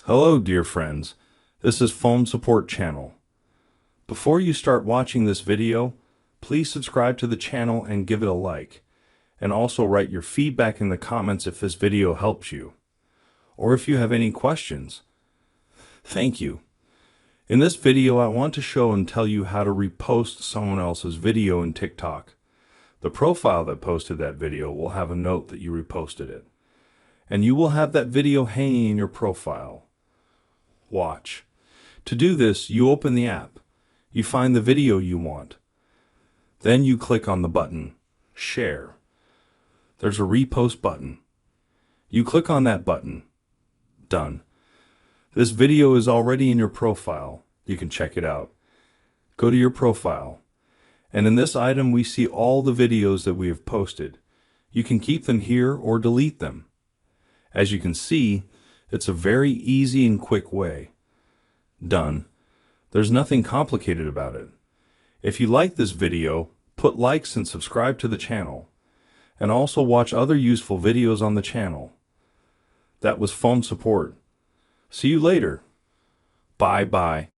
Hello, dear friends. This is Phone Support Channel. Before you start watching this video, please subscribe to the channel and give it a like. And also write your feedback in the comments if this video helps you, or if you have any questions. Thank you. In this video, I want to show and tell you how to repost someone else's video in TikTok. The profile that posted that video will have a note that you reposted it, and you will have that video hanging in your profile. Watch. To do this, you open the app. You find the video you want. Then you click on the button, Share. There's a repost button. You click on that button. Done. This video is already in your profile. You can check it out. Go to your profile. And in this item, we see all the videos that we have posted. You can keep them here or delete them. As you can see, it's a very easy and quick way. Done. There's nothing complicated about it. If you like this video, put likes and subscribe to the channel. And also watch other useful videos on the channel. That was Phone Support. See you later. Bye bye.